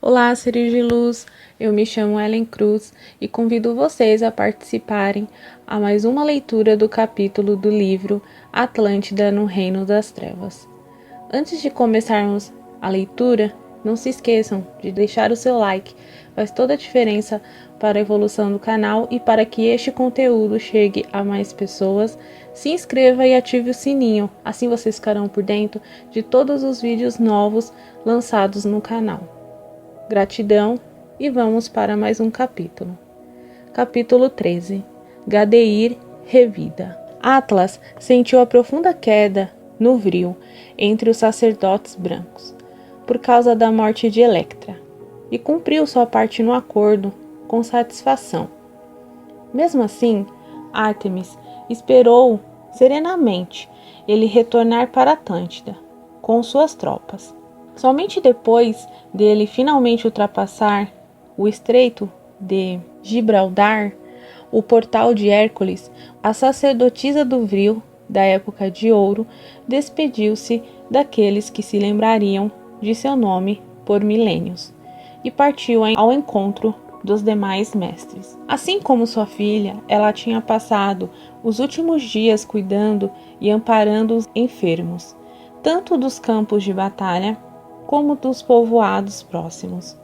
Olá, seres de luz, eu me chamo Ellen Cruz e convido vocês a participarem a mais uma leitura do capítulo do livro Atlântida no Reino das Trevas. Antes de começarmos a leitura, não se esqueçam de deixar o seu like, faz toda a diferença para a evolução do canal e para que este conteúdo chegue a mais pessoas. Se inscreva e ative o sininho, assim vocês ficarão por dentro de todos os vídeos novos lançados no canal. Gratidão e vamos para mais um capítulo. Capítulo 13. Gadeir revida. Atlas sentiu a profunda queda no vril entre os sacerdotes brancos, por causa da morte de Electra, e cumpriu sua parte no acordo com satisfação. Mesmo assim, Ártemis esperou serenamente ele retornar para Atlântida com suas tropas. Somente depois dele finalmente ultrapassar o Estreito de Gibraltar, o Portal de Hércules, a sacerdotisa do vril da época de ouro despediu-se daqueles que se lembrariam de seu nome por milênios e partiu ao encontro dos demais mestres. Assim como sua filha, ela tinha passado os últimos dias cuidando e amparando os enfermos, tanto dos campos de batalha como dos povoados próximos,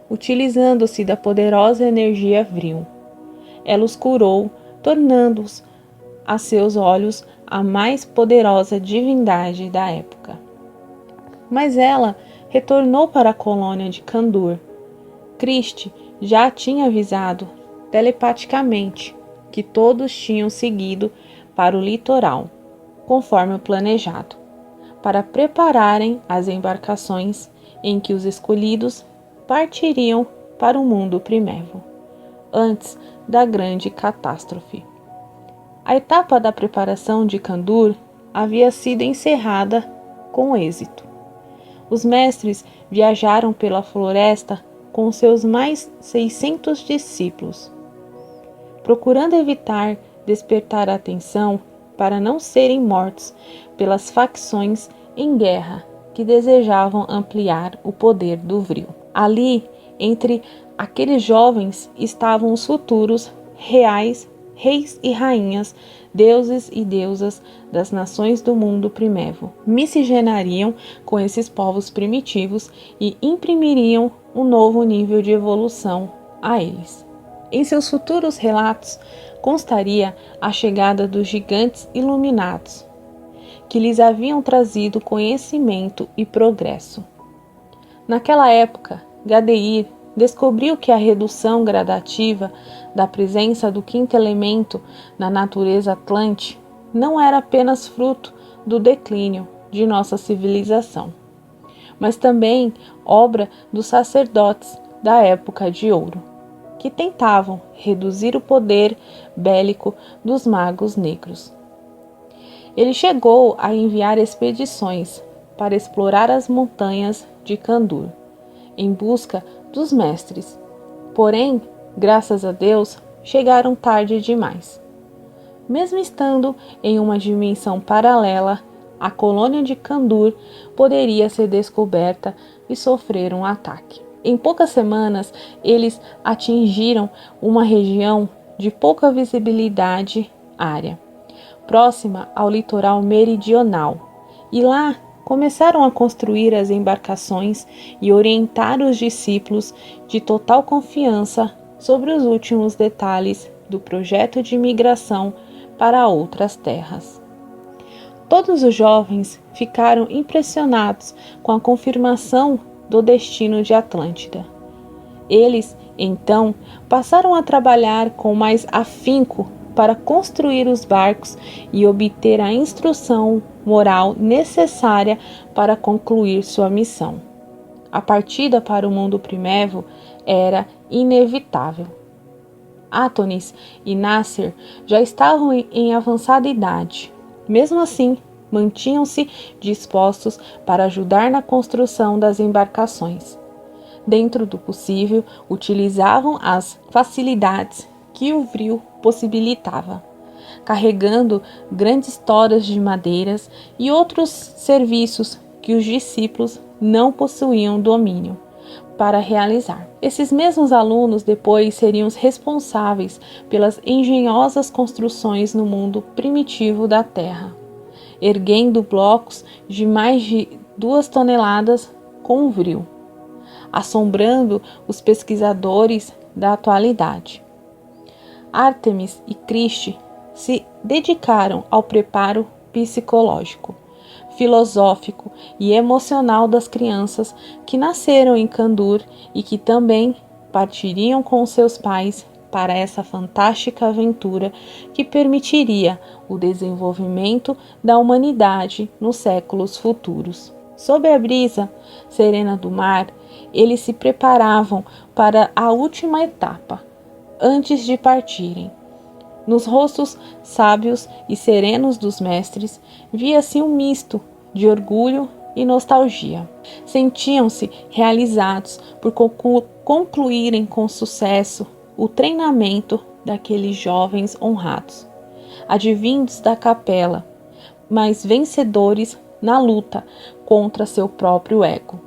utilizando-se da poderosa energia vril. Ela os curou, tornando-os a seus olhos a mais poderosa divindade da época. Mas ela retornou para a colônia de Kandur. Christe já tinha avisado telepaticamente que todos tinham seguido para o litoral, conforme o planejado, para prepararem as embarcações em que os escolhidos partiriam para o mundo primevo, antes da grande catástrofe. A etapa da preparação de Kandur havia sido encerrada com êxito. Os mestres viajaram pela floresta com seus mais 600 discípulos, procurando evitar despertar a atenção para não serem mortos pelas facções em guerra que desejavam ampliar o poder do vril. Ali, entre aqueles jovens, estavam os futuros reais, reis e rainhas, deuses e deusas das nações do mundo primevo. Miscigenariam com esses povos primitivos e imprimiriam um novo nível de evolução a eles. Em seus futuros relatos constaria a chegada dos gigantes iluminados, que lhes haviam trazido conhecimento e progresso. Naquela época, Gadeir descobriu que a redução gradativa da presença do quinto elemento na natureza atlante não era apenas fruto do declínio de nossa civilização, mas também obra dos sacerdotes da época de ouro, que tentavam reduzir o poder bélico dos magos negros. Ele chegou a enviar expedições para explorar as montanhas de Kandur, em busca dos mestres. Porém, graças a Deus, chegaram tarde demais. Mesmo estando em uma dimensão paralela, a colônia de Kandur poderia ser descoberta e sofrer um ataque. Em poucas semanas, eles atingiram uma região de pouca visibilidade área, próxima ao litoral meridional, e lá começaram a construir as embarcações e orientar os discípulos de total confiança sobre os últimos detalhes do projeto de migração para outras terras. Todos os jovens ficaram impressionados com a confirmação do destino de Atlântida. Eles, então, passaram a trabalhar com mais afinco para construir os barcos e obter a instrução moral necessária para concluir sua missão. A partida para o mundo primevo era inevitável. Átonis e Nasser já estavam em avançada idade. Mesmo assim, mantinham-se dispostos para ajudar na construção das embarcações. Dentro do possível, utilizavam as facilidades que o vril possibilitava, carregando grandes toras de madeiras e outros serviços que os discípulos não possuíam domínio, para realizar. Esses mesmos alunos depois seriam os responsáveis pelas engenhosas construções no mundo primitivo da Terra, erguendo blocos de mais de 2 toneladas com vril, assombrando os pesquisadores da atualidade. Ártemis e Cristi se dedicaram ao preparo psicológico, filosófico e emocional das crianças que nasceram em Candur e que também partiriam com seus pais para essa fantástica aventura que permitiria o desenvolvimento da humanidade nos séculos futuros. Sob a brisa serena do mar, eles se preparavam para a última etapa, antes de partirem. Nos rostos sábios e serenos dos mestres, via-se um misto de orgulho e nostalgia. Sentiam-se realizados por concluírem com sucesso o treinamento daqueles jovens honrados, advindos da capela, mas vencedores na luta contra seu próprio ego,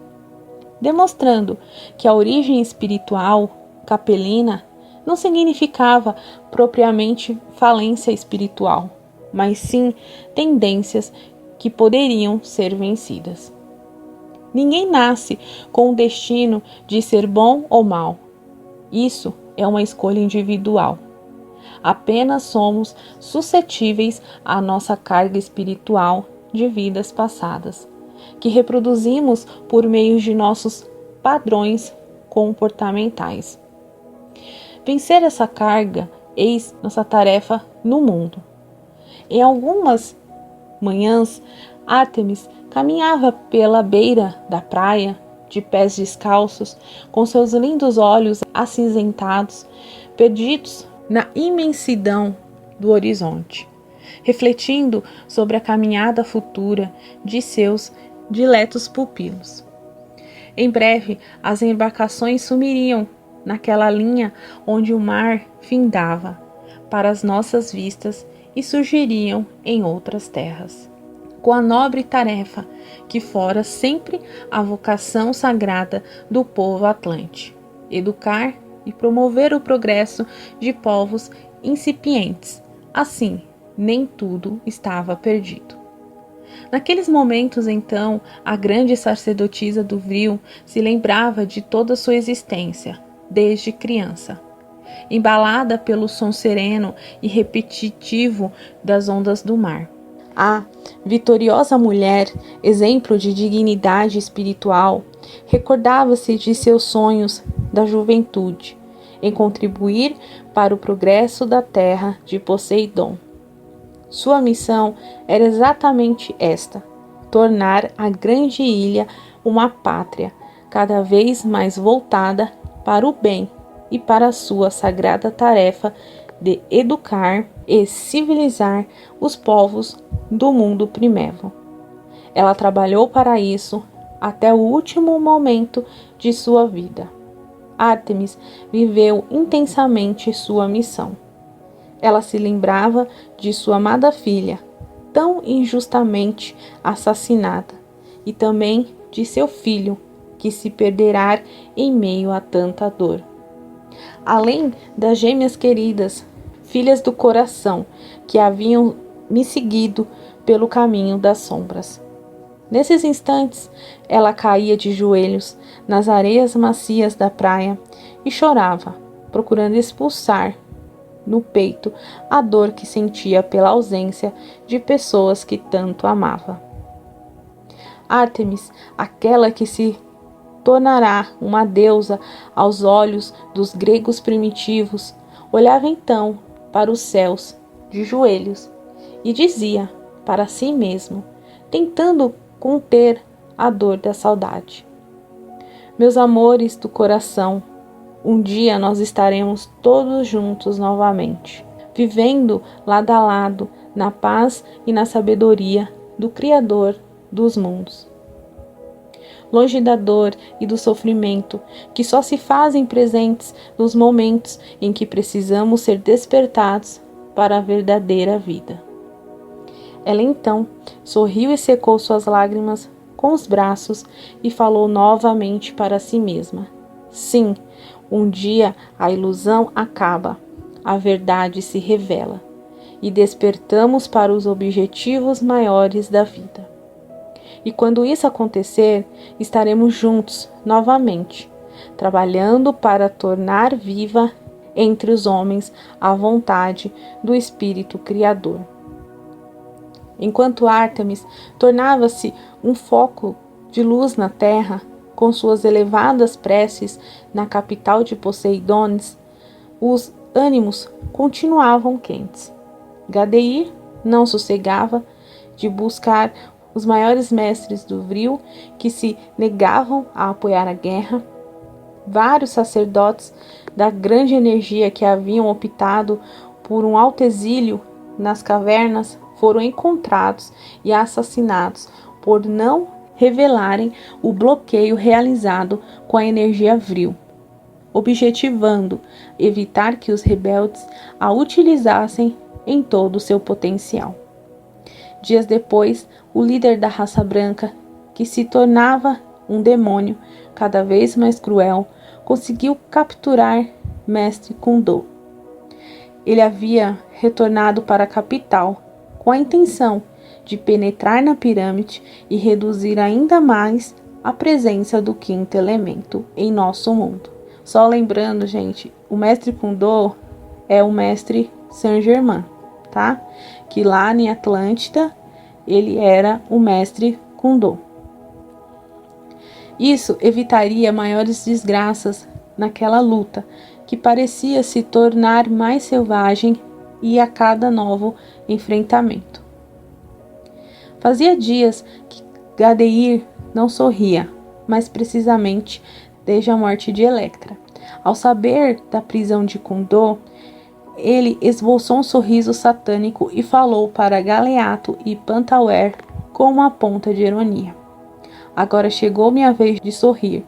demonstrando que a origem espiritual capelina não significava propriamente falência espiritual, mas sim tendências que poderiam ser vencidas. Ninguém nasce com o destino de ser bom ou mal. Isso é uma escolha individual. Apenas somos suscetíveis à nossa carga espiritual de vidas passadas, que reproduzimos por meio de nossos padrões comportamentais. Vencer essa carga, eis nossa tarefa no mundo. Em algumas manhãs, Ártemis caminhava pela beira da praia, de pés descalços, com seus lindos olhos acinzentados, perdidos na imensidão do horizonte, refletindo sobre a caminhada futura de seus diletos pupilos. Em breve, as embarcações sumiriam naquela linha onde o mar findava para as nossas vistas e surgiriam em outras terras, com a nobre tarefa que fora sempre a vocação sagrada do povo atlante: educar e promover o progresso de povos incipientes. Assim, nem tudo estava perdido. Naqueles momentos, então, a grande sacerdotisa do Vril se lembrava de toda sua existência, desde criança, embalada pelo som sereno e repetitivo das ondas do mar. A vitoriosa mulher, exemplo de dignidade espiritual, recordava-se de seus sonhos da juventude, em contribuir para o progresso da terra de Poseidon. Sua missão era exatamente esta: tornar a grande ilha uma pátria cada vez mais voltada para o bem e para a sua sagrada tarefa de educar e civilizar os povos do mundo primevo. Ela trabalhou para isso até o último momento de sua vida. Ártemis viveu intensamente sua missão. Ela se lembrava de sua amada filha, tão injustamente assassinada, e também de seu filho, que se perderá em meio a tanta dor. Além das gêmeas queridas, filhas do coração, que haviam me seguido pelo caminho das sombras. Nesses instantes, ela caía de joelhos nas areias macias da praia e chorava, procurando expulsar no peito a dor que sentia pela ausência de pessoas que tanto amava. Ártemis, aquela que se tornará uma deusa aos olhos dos gregos primitivos, olhava então para os céus de joelhos e dizia para si mesmo, tentando conter a dor da saudade: meus amores do coração, um dia nós estaremos todos juntos novamente, vivendo lado a lado na paz e na sabedoria do Criador dos mundos. Longe da dor e do sofrimento, que só se fazem presentes nos momentos em que precisamos ser despertados para a verdadeira vida. Ela então sorriu e secou suas lágrimas com os braços e falou novamente para si mesma: sim, um dia a ilusão acaba, a verdade se revela e despertamos para os objetivos maiores da vida. E quando isso acontecer, estaremos juntos novamente, trabalhando para tornar viva entre os homens a vontade do Espírito Criador. Enquanto Ártemis tornava-se um foco de luz na terra, com suas elevadas preces na capital de Poseidones, os ânimos continuavam quentes. Gadeir não sossegava de buscar os maiores mestres do Vril que se negavam a apoiar a guerra. Vários sacerdotes da grande energia que haviam optado por um alto exílio nas cavernas foram encontrados e assassinados por não revelarem o bloqueio realizado com a energia Vril, objetivando evitar que os rebeldes a utilizassem em todo o seu potencial. Dias depois, o líder da raça branca, que se tornava um demônio cada vez mais cruel, conseguiu capturar Mestre Kundô. Ele havia retornado para a capital com a intenção de penetrar na pirâmide e reduzir ainda mais a presença do quinto elemento em nosso mundo. Só lembrando, gente, o Mestre Kundô é o Mestre Saint-Germain, tá? Que lá em Atlântida ele era o Mestre Kundô. Isso evitaria maiores desgraças naquela luta, que parecia se tornar mais selvagem e a cada novo enfrentamento. Fazia dias que Gadeir não sorria, mais precisamente desde a morte de Electra. Ao saber da prisão de Kundô, ele esboçou um sorriso satânico e falou para Galeato e Pantauer com uma ponta de ironia: agora chegou minha vez de sorrir.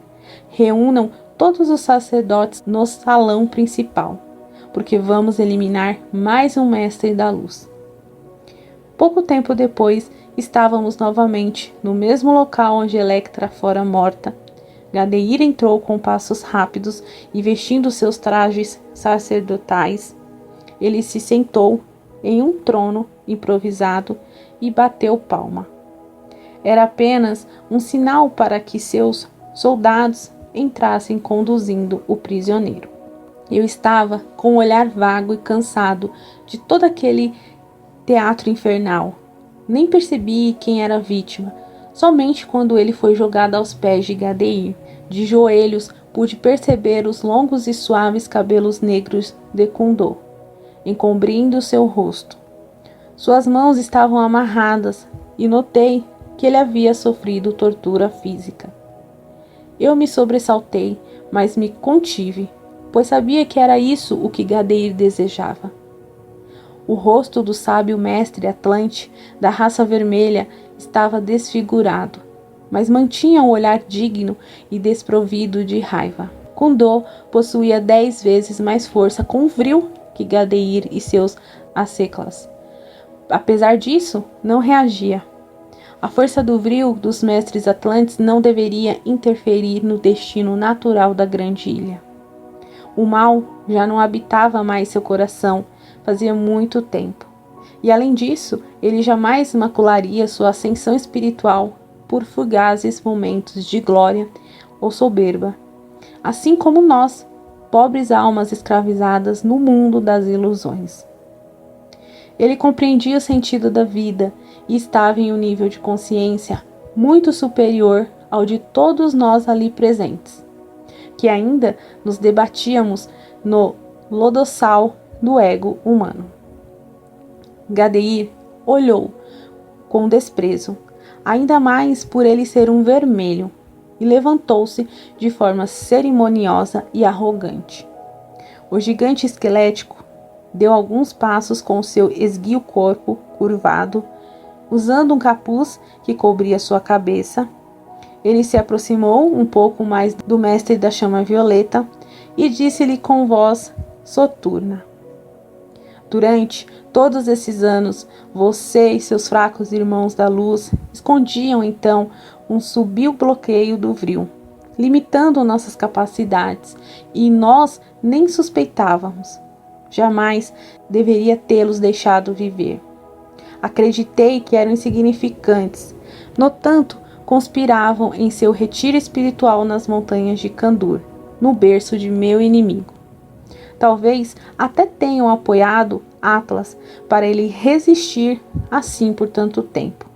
Reúnam todos os sacerdotes no salão principal, porque vamos eliminar mais um mestre da luz. Pouco tempo depois, estávamos novamente no mesmo local onde Electra fora morta. Gadeir entrou com passos rápidos e vestindo seus trajes sacerdotais. Ele se sentou em um trono improvisado e bateu palma. Era apenas um sinal para que seus soldados entrassem conduzindo o prisioneiro. Eu estava com um olhar vago e cansado de todo aquele teatro infernal. Nem percebi quem era a vítima. Somente quando ele foi jogado aos pés de Gadeir, de joelhos, pude perceber os longos e suaves cabelos negros de Kundô, encobrindo seu rosto. Suas mãos estavam amarradas e notei que ele havia sofrido tortura física. Eu me sobressaltei, mas me contive, pois sabia que era isso o que Gadeir desejava. O rosto do sábio mestre Atlante, da raça vermelha, estava desfigurado, mas mantinha um olhar digno e desprovido de raiva. Kundô possuía 10 vezes mais força com Vril que Gadeir e seus Aceclas. Apesar disso, não reagia. A força do Vril dos mestres atlantes não deveria interferir no destino natural da grande ilha. O mal já não habitava mais seu coração, fazia muito tempo. E além disso, ele jamais macularia sua ascensão espiritual por fugazes momentos de glória ou soberba. Assim como nós, pobres almas escravizadas no mundo das ilusões. Ele compreendia o sentido da vida e estava em um nível de consciência muito superior ao de todos nós ali presentes, que ainda nos debatíamos no lodossal do ego humano. Gadeir olhou com desprezo, ainda mais por ele ser um vermelho, e levantou-se de forma cerimoniosa e arrogante. O gigante esquelético deu alguns passos com seu esguio corpo curvado, usando um capuz que cobria sua cabeça. Ele se aproximou um pouco mais do mestre da chama violeta e disse-lhe com voz soturna: durante todos esses anos, você e seus fracos irmãos da luz escondiam então um subil bloqueio do Vril, limitando nossas capacidades, e nós nem suspeitávamos. Jamais deveria tê-los deixado viver. Acreditei que eram insignificantes. No tanto, conspiravam em seu retiro espiritual nas montanhas de Kandur, no berço de meu inimigo. Talvez até tenham apoiado Atlas para ele resistir assim por tanto tempo.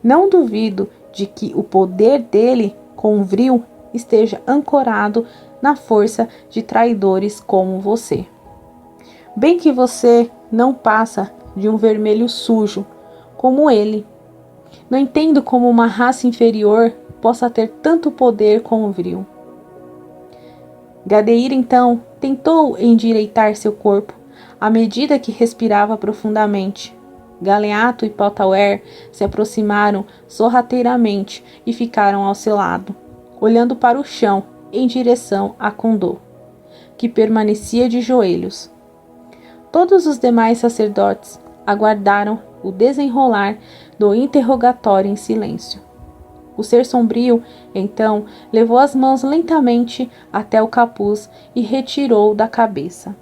Não duvido de que o poder dele com o Vril esteja ancorado na força de traidores como você. Bem que você não passa de um vermelho sujo, como ele. Não entendo como uma raça inferior possa ter tanto poder como o Vril. Gadeir então tentou endireitar seu corpo, à medida que respirava profundamente. Galeato e Paltauer se aproximaram sorrateiramente e ficaram ao seu lado, olhando para o chão em direção a Kundô, que permanecia de joelhos. Todos os demais sacerdotes aguardaram o desenrolar do interrogatório em silêncio. O ser sombrio, então, levou as mãos lentamente até o capuz e retirou da cabeça.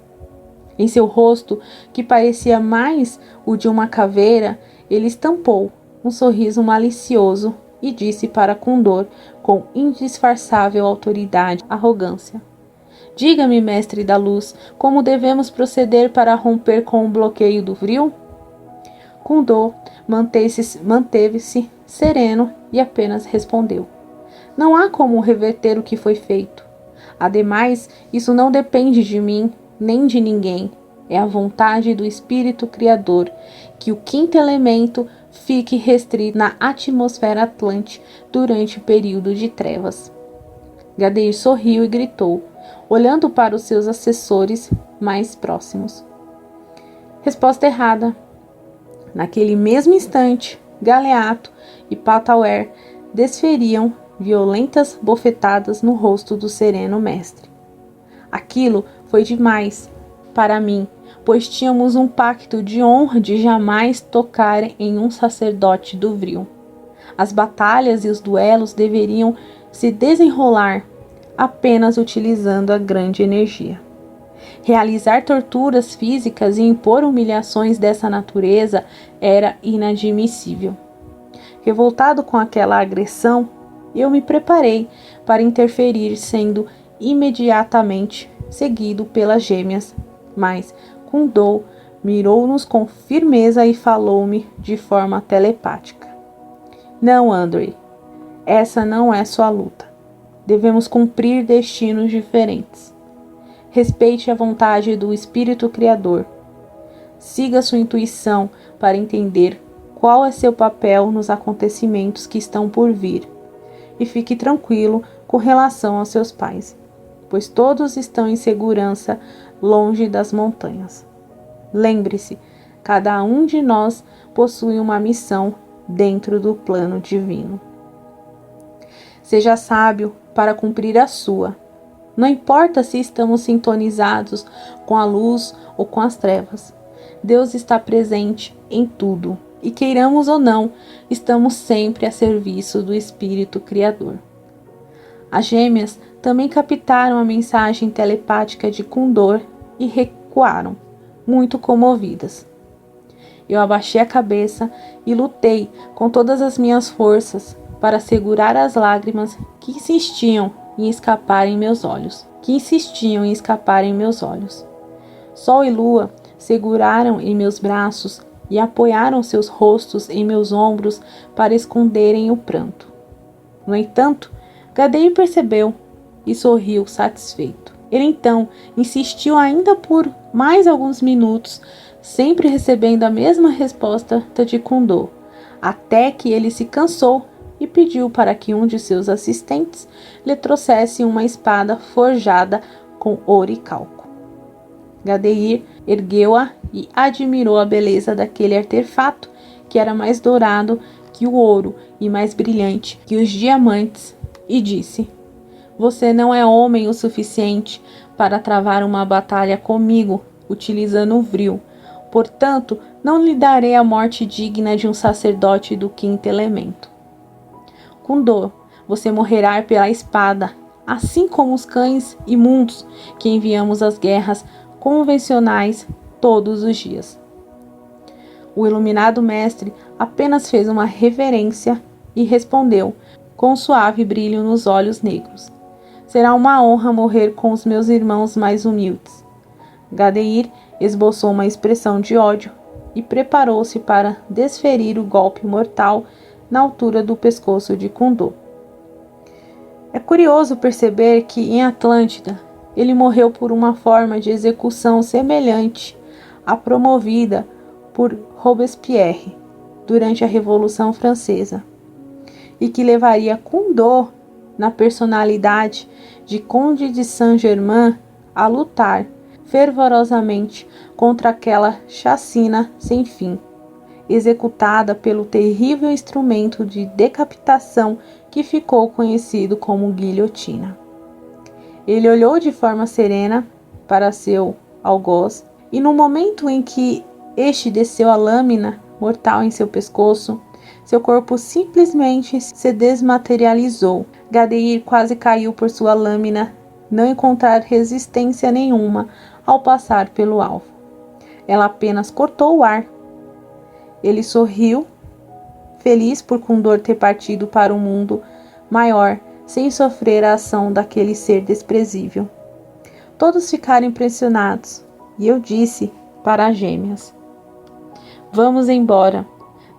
Em seu rosto, que parecia mais o de uma caveira, ele estampou um sorriso malicioso e disse para Kundô com indisfarçável autoridade e arrogância: Diga-me, mestre da luz, como devemos proceder para romper com o bloqueio do Vril? Kundô manteve-se sereno e apenas respondeu: Não há como reverter o que foi feito. Ademais, isso não depende de mim, nem de ninguém. É a vontade do Espírito Criador que o quinto elemento fique restrito na atmosfera atlante durante o período de trevas. Gadeir sorriu e gritou, olhando para os seus assessores mais próximos: Resposta errada. Naquele mesmo instante, Galeato e Paltauer desferiam violentas bofetadas no rosto do sereno mestre. Aquilo foi demais para mim, pois tínhamos um pacto de honra de jamais tocar em um sacerdote do Vril. As batalhas e os duelos deveriam se desenrolar apenas utilizando a grande energia. Realizar torturas físicas e impor humilhações dessa natureza era inadmissível. Revoltado com aquela agressão, eu me preparei para interferir, sendo imediatamente seguido pelas gêmeas, mas Kundô mirou-nos com firmeza e falou-me de forma telepática: Não, Andrei, essa não é sua luta. Devemos cumprir destinos diferentes. Respeite a vontade do Espírito Criador. Siga sua intuição para entender qual é seu papel nos acontecimentos que estão por vir. E fique tranquilo com relação aos seus pais, pois todos estão em segurança longe das montanhas. Lembre-se, cada um de nós possui uma missão dentro do plano divino. Seja sábio para cumprir a sua. Não importa se estamos sintonizados com a luz ou com as trevas. Deus está presente em tudo. E queiramos ou não, estamos sempre a serviço do Espírito Criador. As gêmeas também captaram a mensagem telepática de Kundô e recuaram, muito comovidas. Eu abaixei a cabeça e lutei com todas as minhas forças para segurar as lágrimas que insistiam em escapar em meus olhos. Sol e lua seguraram em meus braços e apoiaram seus rostos em meus ombros para esconderem o pranto. No entanto, Gadeir percebeu e sorriu satisfeito. Ele então insistiu ainda por mais alguns minutos, sempre recebendo a mesma resposta de Kundô, até que ele se cansou e pediu para que um de seus assistentes lhe trouxesse uma espada forjada com ouro e calco. Gadeir ergueu-a e admirou a beleza daquele artefato, que era mais dourado que o ouro e mais brilhante que os diamantes, e disse: Você não é homem o suficiente para travar uma batalha comigo, utilizando o Vril. Portanto, não lhe darei a morte digna de um sacerdote do quinto elemento. Com dor, você morrerá pela espada, assim como os cães imundos que enviamos às guerras convencionais todos os dias. O iluminado mestre apenas fez uma reverência e respondeu, com um suave brilho nos olhos negros: será uma honra morrer com os meus irmãos mais humildes. Gadeir esboçou uma expressão de ódio e preparou-se para desferir o golpe mortal na altura do pescoço de Kundô. É curioso perceber que em Atlântida ele morreu por uma forma de execução semelhante à promovida por Robespierre durante a Revolução Francesa, e que levaria Kundô, na personalidade de Conde de Saint-Germain, a lutar fervorosamente contra aquela chacina sem fim, executada pelo terrível instrumento de decapitação que ficou conhecido como guilhotina. Ele olhou de forma serena para seu algoz e no momento em que este desceu a lâmina mortal em seu pescoço, seu corpo simplesmente se desmaterializou. Gadeir quase caiu por sua lâmina não encontrar resistência nenhuma ao passar pelo alvo. Ela apenas cortou o ar. Ele sorriu, feliz por Kundô ter partido para um mundo maior, sem sofrer a ação daquele ser desprezível. Todos ficaram impressionados, e eu disse para as gêmeas: vamos embora,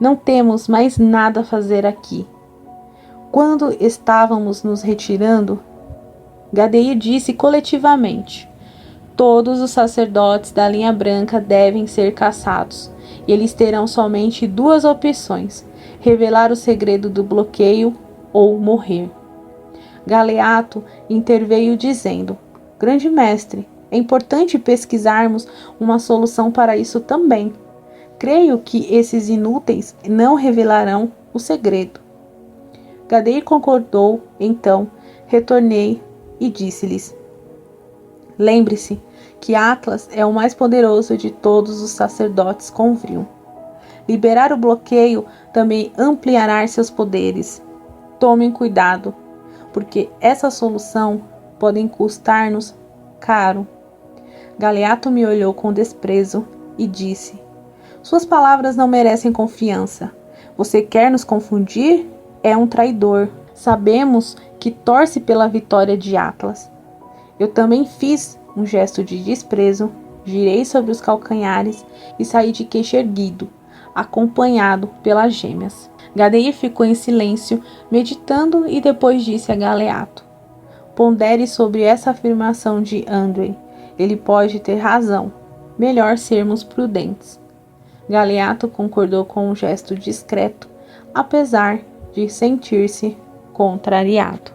não temos mais nada a fazer aqui. Quando estávamos nos retirando, Gadeir disse coletivamente: todos os sacerdotes da linha branca devem ser caçados, e eles terão somente duas opções: revelar o segredo do bloqueio ou morrer. Galeato interveio dizendo: grande mestre, é importante pesquisarmos uma solução para isso também. Creio que esses inúteis não revelarão o segredo. Gadeir concordou, então retornei e disse-lhes: lembre-se que Atlas é o mais poderoso de todos os sacerdotes com Vril. Liberar o bloqueio também ampliará seus poderes. Tomem cuidado, porque essa solução pode custar-nos caro. Galeato me olhou com desprezo e disse: suas palavras não merecem confiança. Você quer nos confundir? É um traidor. Sabemos que torce pela vitória de Atlas. Eu também fiz um gesto de desprezo, girei sobre os calcanhares e saí de queixo erguido, acompanhado pelas gêmeas. Gadeir ficou em silêncio, meditando, e depois disse a Galeato: pondere sobre essa afirmação de Andrei. Ele pode ter razão. Melhor sermos prudentes. Galeato concordou com um gesto discreto, apesar de sentir-se contrariado.